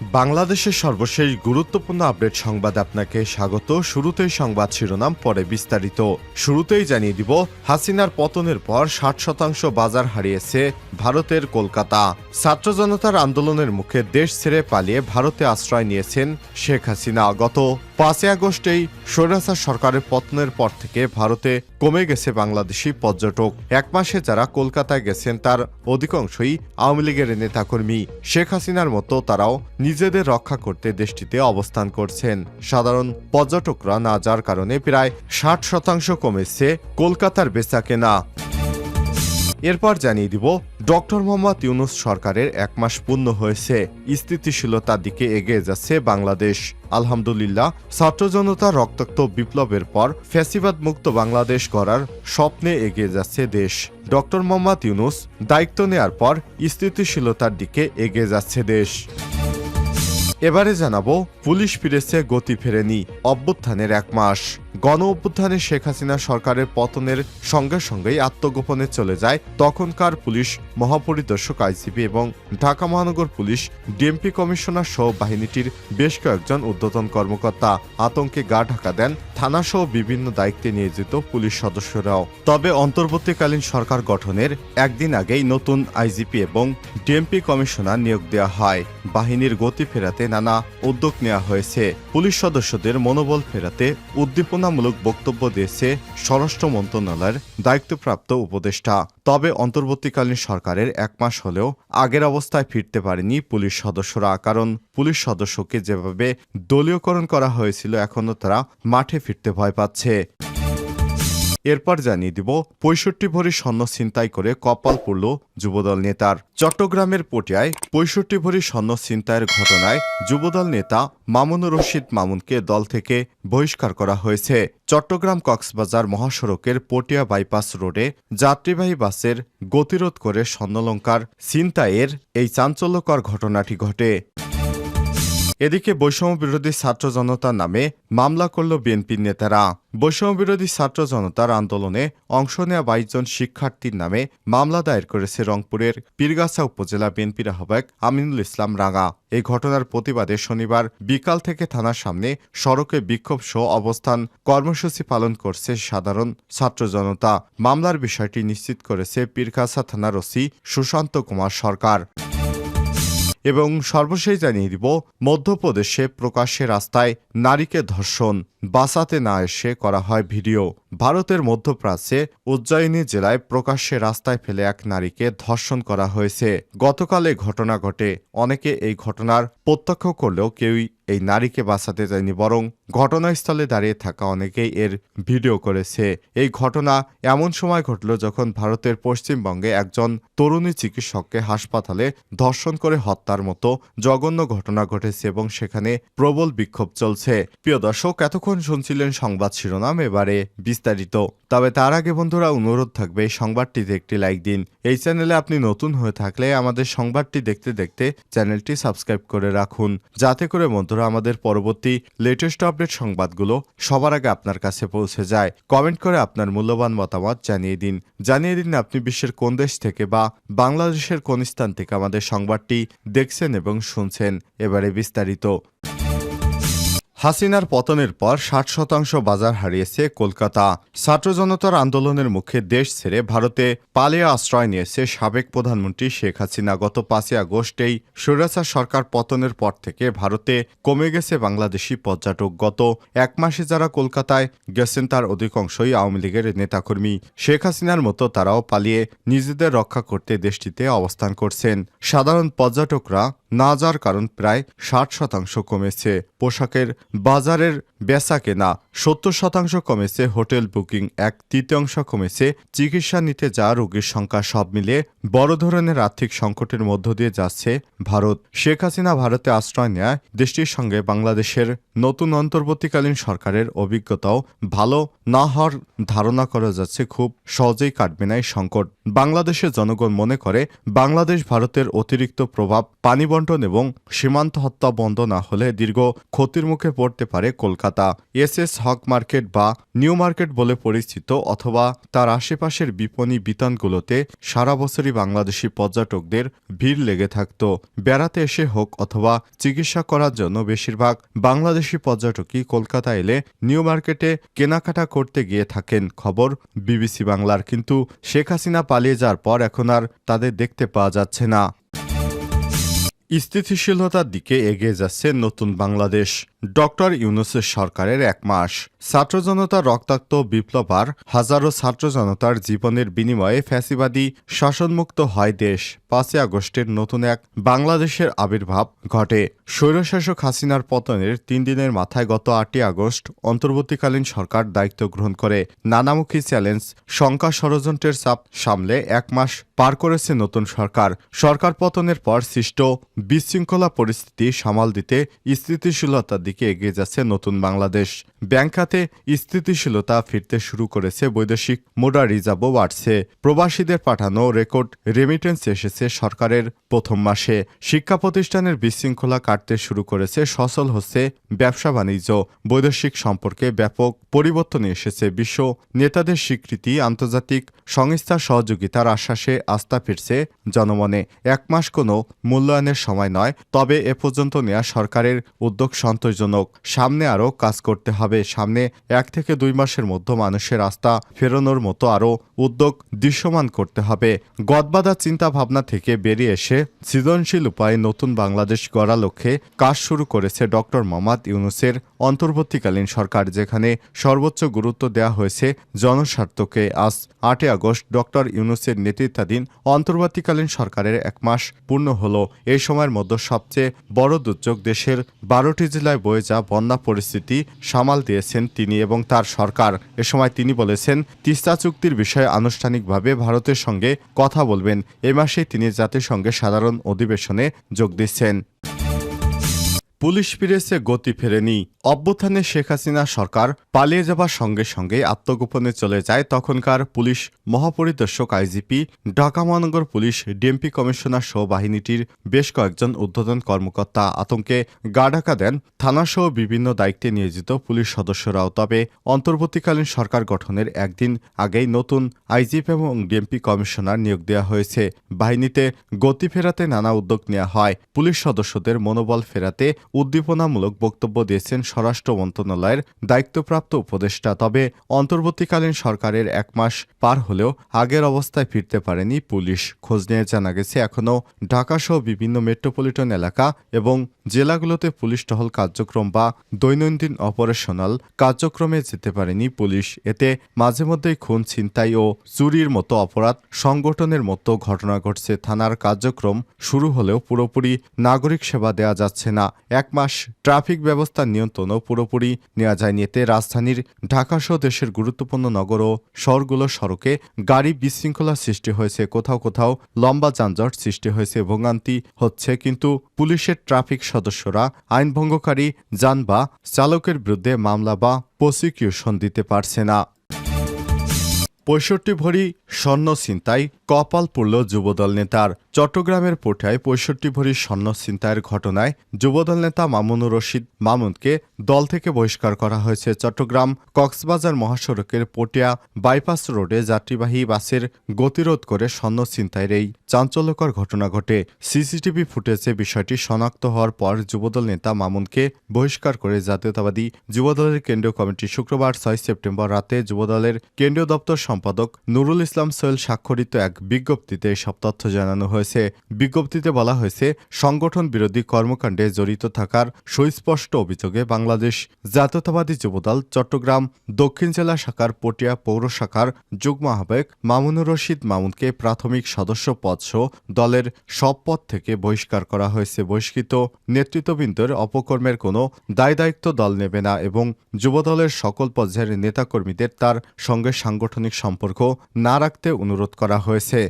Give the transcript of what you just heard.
বাংলাদেশের সর্বশেষ গুরুত্বপূর্ণ আপডেট সংবাদে আপনাকে স্বাগত। শুরুতেই সংবাদ শিরোনাম, পরে বিস্তারিত। শুরুতেই জানিয়ে দিব, হাসিনার পতনের পর ৬০% বাজার হারিয়েছে ভারতের কলকাতা। ছাত্র জনতার আন্দোলনের মুখে দেশ ছেড়ে পালিয়ে ভারতে আশ্রয় নিয়েছেন শেখ হাসিনা। গত ৫ আগস্টেই স্বৈরাচার সরকারের পতনের পর থেকে ভারতে কমে গেছে বাংলাদেশি পর্যটক। এক মাসে যারা কলকাতায় গেছেন তার অধিকাংশই আওয়ামী লীগের নেতাকর্মী। শেখ হাসিনার মতো তারাও নিজেদের রক্ষা করতে দেশটিতে অবস্থান করছেন। সাধারণ পর্যটকরা না যাওয়ার কারণে প্রায় ৬০% কমেছে কলকাতার বেচাকেনা। এরপর জানিয়ে দিব, ডক্টর মোহাম্মদ ইউনূস সরকারের ১ মাস পূর্ণ হয়েছে, স্থিতিশীলতার দিকে এগিয়ে যাচ্ছে বাংলাদেশ। আলহামদুলিল্লাহ, ছাত্র জনতার রক্তাক্ত বিপ্লবের পর ফ্যাসিবাদ মুক্ত বাংলাদেশ গড়ার স্বপ্নে এগিয়ে যাচ্ছে দেশ। ডক্টর মোহাম্মদ ইউনূস দায়িত্ব নেয়ার পর স্থিতিশীলতার দিকে এগিয়ে যাচ্ছে দেশ। এবারে জানাবো, পুলিশ ফিরেছে, গতি ফেরেনি। অভ্যুত্থানের ১ মাস। গণ অভ্যুত্থানে শেখ হাসিনা সরকারের পতনের সঙ্গে সঙ্গেই আত্মগোপনে চলে যায় তখনকার পুলিশ মহাপরিদর্শক আইজিপি এবং ঢাকা মহানগর পুলিশ ডিএমপি কমিশনার সহ বাহিনীটির বেশ কয়েকজন ঊর্ধ্বতন কর্মকর্তা। আতঙ্কে গা ঢাকা দেন থানাসহ বিভিন্ন দায়িত্বে নিয়োজিত পুলিশ সদস্যরাও। তবে অন্তর্বর্তীকালীন সরকার গঠনের একদিন আগেই নতুন আইজিপি এবং ডিএমপি কমিশনার নিয়োগ দেওয়া হয়। বাহিনীর গতি ফেরাতে নানা উদ্যোগ নেওয়া হয়েছে। পুলিশ সদস্যদের মনোবল ফেরাতে উদ্দীপনামূলক বক্তব্য দিয়েছে স্বরাষ্ট্র মন্ত্রণালয়ের দায়িত্বপ্রাপ্ত উপদেষ্টা। তবে অন্তর্বর্তীকালীন সরকারের ১ মাস হলেও আগের অবস্থায় ফিরতে পারেনি পুলিশ সদস্যরা। কারণ পুলিশ সদস্যকে যেভাবে দলীয়করণ করা হয়েছিল, এখনও তারা মাঠে ফিরতে ভয় পাচ্ছে। এরপর জানিয়ে দিব, ৬৫ ভরি স্বর্ণ ছিনতাই করে কপাল পুড়ল যুবদল নেতার। চট্টগ্রামের পটিয়ায় ৬৫ ভরি স্বর্ণ ছিনতাইয়ের ঘটনায় যুবদল নেতা মামুনুর রশিদ মামুনকে দল থেকে বহিষ্কার করা হয়েছে। চট্টগ্রাম কক্সবাজার মহাসড়কের পটিয়া বাইপাস রোডে যাত্রীবাহী বাসের গতিরোধ করে স্বর্ণালংকার ছিনতাইয়ের এই চাঞ্চল্যকর ঘটনাটি ঘটে। এদিকে বৈষম্য বিরোধী ছাত্র জনতার নামে মামলা করল বিএনপির নেতারা। বৈষম্য বিরোধী ছাত্র জনতার আন্দোলনে অংশ নেওয়া ২২ জন শিক্ষার্থীর নামে মামলা দায়ের করেছে রংপুরের পীরগাছা উপজেলা বিএনপির আহ্বায়ক আমিনুল ইসলাম রাঙা। এই ঘটনার প্রতিবাদে শনিবার বিকাল থেকে থানার সামনে সড়কে বিক্ষোভ সহ অবস্থান কর্মসূচি পালন করছে সাধারণ ছাত্র জনতা। মামলার বিষয়টি নিশ্চিত করেছে পীরগাছা থানার ওসি সুশান্ত কুমার সরকার। এবং সর্বশেষ জানিয়ে দিব, মধ্যপ্রদেশে প্রকাশ্যে রাস্তায় নারীকে ধর্ষণ, বাঁচাতে না এসে করা হয় ভিডিও। ভারতের মধ্যপ্রাচ্যে উজ্জয়িনী জেলায় প্রকাশ্যে রাস্তায় ফেলে এক নারীকে ধর্ষণ করা হয়েছে। গতকাল এই ঘটনা ঘটে। অনেকে এই ঘটনার প্রত্যক্ষ করলেও কেউই এই নারীকে বাঁচাতে যায়নি, বরং ঘটনাস্থলে দাঁড়িয়ে থাকা অনেকেই এর ভিডিও করেছে। এই ঘটনা এমন সময় ঘটল যখন ভারতের পশ্চিমবঙ্গে একজন তরুণী চিকিৎসককে হাসপাতালে ধর্ষণ করে হত্যার মতো জঘন্য ঘটনা ঘটেছে এবং সেখানে প্রবল বিক্ষোভ চলছে। প্রিয় দর্শক, এতক্ষণ শুনছিলেন সংবাদ শিরোনাম, এবারে বিস্তারিত। তবে তার আগে বন্ধুরা, অনুরোধ থাকবে এই সংবাদটিতে একটি লাইক দিন। এই চ্যানেলে আপনি নতুন হয়ে থাকলে আমাদের সংবাদটি দেখতে দেখতে চ্যানেলটি সাবস্ক্রাইব করে রাখুন, যাতে করে বন্ধুরা আমাদের পরবর্তী লেটেস্ট আপডেট সংবাদগুলো সবার আগে আপনার কাছে পৌঁছে যায়। কমেন্ট করে আপনার মূল্যবান মতামত জানিয়ে দিন আপনি বিশ্বের কোন দেশ থেকে বা বাংলাদেশের কোন স্থান থেকে আমাদের সংবাদটি দেখছেন এবং শুনছেন। এবারে বিস্তারিত। হাসিনার পতনের পর ৬০% বাজার হারিয়েছে কলকাতা। ছাত্র জনতার আন্দোলনের মুখে দেশ ছেড়ে ভারতে পালিয়ে আশ্রয় নিয়েছে সাবেক প্রধানমন্ত্রী শেখ হাসিনা। গত ৫ আগস্টেই স্বৈরাচার সরকার পতনের পর থেকে ভারতে কমে গেছে বাংলাদেশি পর্যটক। গত ১ মাসে যারা কলকাতায় গেছেন তার অধিকাংশই আওয়ামী লীগের নেতাকর্মী। শেখ হাসিনার মতো তারাও পালিয়ে নিজেদের রক্ষা করতে দেশটিতে অবস্থান করছেন। সাধারণ পর্যটকরা না যাওয়ার কারণ প্রায় ৬০% কমেছে পোশাকের বাজারের বেচাকেনা, ৭০% কমেছে হোটেল বুকিং, ১/৩ কমেছে চিকিৎসা নিতে যাওয়া রোগীর সংখ্যা। সব মিলিয়ে বড় ধরনের আর্থিক সংকটের মধ্য দিয়ে যাচ্ছে ভারত। শেখ হাসিনা ভারতে আশ্রয় নেয় দেশটির সঙ্গে বাংলাদেশের নতুন অন্তর্বর্তীকালীন সরকারের অভিজ্ঞতাও ভালো না হওয়ার ধারণা করা যাচ্ছে খুব সহজেই কাটবে না এই সংকট। বাংলাদেশের জনগণ মনে করে বাংলাদেশ ভারতের অতিরিক্ত প্রভাব, পানি বণ্টন এবং সীমান্ত হত্যা বন্ধ না হলে দীর্ঘ ক্ষতির মুখে পড়তে পারে কলকাতা। এসএস হক মার্কেট বা নিউ মার্কেট বলে পরিচিত অথবা তার আশেপাশের বিপণী বিতানগুলোতে সারা বছরই বাংলাদেশি পর্যটকদের ভিড় লেগে থাকত। বেড়াতে এসে হোক অথবা চিকিৎসা করার জন্য বেশিরভাগ বাংলাদেশি পর্যটকই কলকাতা এলে নিউ মার্কেটে কেনাকাটা করতে গিয়ে থাকেন। খবর বিবিসি বাংলার। কিন্তু শেখ হাসিনা পালিয়ে যাওয়ার পর এখন আর তাদের দেখতে পাওয়া যাচ্ছে না। স্থিতিশীলতার দিকে এগিয়ে যাচ্ছে নতুন বাংলাদেশ। ডক্টর ইউনূসের সরকারের 1 মাস। ছাত্র জনতার রক্তাক্ত বিপ্লব আর হাজারো ছাত্র জনতার জীবনের বিনিময়ে ফ্যাসিবাদী শাসনমুক্ত হয় দেশ। 5 আগস্টের নতুন এক বাংলাদেশের আবির্ভাব ঘটে। স্বৈরশাসক হাসিনার পতনের 3 দিনের মাথায় গত 8 আগস্ট অন্তর্বর্তীকালীন সরকার দায়িত্ব গ্রহণ করে। নানামুখী চ্যালেঞ্জ, শঙ্কা, ষড়যন্ত্রের চাপ সামলে 1 মাস পার করেছে নতুন সরকার। সরকার পতনের পর সৃষ্ট বিশৃঙ্খলা পরিস্থিতি সামাল দিতে স্থিতিশীলতার দিকে এগিয়ে যাচ্ছে নতুন বাংলাদেশ। ব্যাংক খাতে স্থিতিশীলতা ফিরতে শুরু করেছে, বৈদেশিক মুদ্রা রিজার্ভও বাড়ছে। প্রবাসীদের পাঠানো রেকর্ড রেমিটেন্স এসেছে সরকারের প্রথম মাসে। শিক্ষা প্রতিষ্ঠানের বিশৃঙ্খলা কাটতে শুরু করেছে, সচল হচ্ছে ব্যবসা বাণিজ্য। বৈদেশিক সম্পর্কে ব্যাপক পরিবর্তন এসেছে। বিশ্ব নেতাদের স্বীকৃতি, আন্তর্জাতিক সংস্থার সহযোগিতার আশ্বাসে আস্থা ফিরছে জনমনে। 1 মাস কোনো মূল্যায়নের সময় নয়, তবে এ পর্যন্ত নেওয়া সরকারের উদ্যোগ সন্তোষজনক। সামনে আরও কাজ করতে হবে। সামনে 1 থেকে 2 মাসের মধ্যে মানুষের আস্থা ফেরানোর মতো আরও উদ্যোগ দৃশ্যমান করতে হবে। গদবাঁধা চিন্তা ভাবনা থেকে বেরিয়ে এসে সৃজনশীল উপায়ে নতুন বাংলাদেশ গড়া লক্ষ্যে কাজ শুরু করেছে ডক্টর মোহাম্মদ ইউনূসের অন্তর্বর্তীকালীন সরকার, যেখানে সর্বোচ্চ গুরুত্ব দেওয়া হয়েছে জনস্বার্থকে। আজ 8 আগস্ট ডক্টর ইউনূসের নেতৃত্বাধীন অন্তর্বর্তীকালীন সরকারের 1 মাস পূর্ণ হল। এই সময়ের মধ্যে সবচেয়ে বড় দুর্যোগ দেশের 12টি জেলায় বয়ে যা বন্যা পরিস্থিতি সামাল দিয়েছেন তিনি এবং তার সরকার। এ সময় তিনি বলেছেন, তিস্তা চুক্তির বিষয়ে আনুষ্ঠানিকভাবে ভারতের সঙ্গে কথা বলবেন। এ মাসে তিনি জাতিসংঘের সাধারণ অধিবেশনে যোগ দিচ্ছেন। পুলিশ ফিরেছে, গতি ফেরেনি। অভ্যুত্থানে শেখ হাসিনা সরকার পালিয়ে যাবার সঙ্গে সঙ্গে আত্মগোপনে চলে যায় তখনকার পুলিশ মহাপরিদর্শক আইজিপি, ঢাকা মহানগর পুলিশ ডিএমপি কমিশনার সহ বাহিনীটির বেশ কয়েকজন ঊর্ধ্বতন কর্মকর্তা। আতঙ্কে গা ঢাকা দেন থানাসহ বিভিন্ন দায়িত্বে নিয়োজিত পুলিশ সদস্যরাও। তবে অন্তর্বর্তীকালীন সরকার গঠনের একদিন আগেই নতুন আইজিপি এবং ডিএমপি কমিশনার নিয়োগ দেওয়া হয়েছে। বাহিনীতে গতি ফেরাতে নানা উদ্যোগ নেওয়া হয়। পুলিশ সদস্যদের মনোবল ফেরাতে উদ্দীপনামূলক বক্তব্য দিয়েছেন স্বরাষ্ট্র মন্ত্রণালয়ের দায়িত্বপ্রাপ্ত উপদেষ্টা। তবে অন্তর্বর্তীকালীন সরকারের 1 মাস পার হলেও আগের অবস্থায় ফিরতে পারেনি পুলিশ। খোঁজ নিয়ে জানা গেছে, এখনও ঢাকাসহ বিভিন্ন মেট্রোপলিটন এলাকা এবং জেলাগুলোতে পুলিশ টহল কার্যক্রম বা দৈনন্দিন অপারেশনাল কার্যক্রমে যেতে পারেনি পুলিশ। এতে মাঝে মধ্যেই খুন, ছিনতাই ও চুরির মতো অপরাধ সংগঠনের মতো ঘটনা ঘটছে। থানার কার্যক্রম শুরু হলেও পুরোপুরি নাগরিক সেবা দেওয়া যাচ্ছে না। 1 মাস ট্রাফিক ব্যবস্থা নিয়ন্ত্রণও পুরোপুরি নেওয়া যায়নি। এতে রাজধানীর ঢাকাসহ দেশের গুরুত্বপূর্ণ নগর ও শহরগুলোর সড়কে গাড়ি বিশৃঙ্খলা সৃষ্টি হয়েছে। কোথাও কোথাও লম্বা যানজট সৃষ্টি হয়েছে, ভোগান্তি হচ্ছে। কিন্তু পুলিশের ট্রাফিক সদস্যরা আইনভঙ্গকারী যান বা চালকের বিরুদ্ধে মামলা বা প্রসিকিউশন দিতে পারছে না। 65 ভরি স্বর্ণ ছিনতাই, কপাল পুড়ল যুবদল নেতার। চট্টগ্রামের পোঠায় 65 ভরি স্বর্ণ ছিনতাইয়ের ঘটনায় যুবদল নেতা মামুনুর রশিদ মামুনকে দল থেকে বহিষ্কার করা হয়েছে। চট্টগ্রাম কক্সবাজার মহাসড়কের পটিয়া বাইপাস রোডে যাত্রীবাহী বাসের গতিরোধ করে স্বর্ণ ছিনতাইয়ের এই চাঞ্চল্যকর ঘটনা ঘটে। সিসিটিভি ফুটেজে বিষয়টি শনাক্ত হওয়ার পর যুবদল নেতা মামুনকে বহিষ্কার করে জাতীয়তাবাদী যুবদলের কেন্দ্রীয় কমিটি শুক্রবার 6 সেপ্টেম্বর রাতে যুবদলের কেন্দ্রীয় দপ্তর সম্পাদক নুরুল ইসলাম সোহেল স্বাক্ষরিত এক বিজ্ঞপ্তিতে এসব তথ্য জানানো হয়েছে। বিজ্ঞপ্তিতে বলা হয়েছে, সংগঠন বিরোধী কর্মকাণ্ডে জড়িত থাকার সুস্পষ্ট অভিযোগে বাংলাদেশ জাতীয়তাবাদী যুবদল চট্টগ্রাম দক্ষিণ জেলা শাখার পটিয়া পৌর শাখার যুগ্ম আহ্বায়ক মামুনুর রশিদ মামুনকে প্রাথমিক সদস্য পদসহ দলের সব পদ থেকে বহিষ্কার করা হয়েছে। বহিষ্কৃত নেতৃত্ববৃন্দের অপকর্মের কোনো দায়-দায়িত্ব দল নেবে না এবং যুবদলের সকল পর্যায়ের নেতাকর্মীদের তার সঙ্গে সাংগঠনিক সম্পর্ক না রাখতে অনুরোধ করা হয়েছে।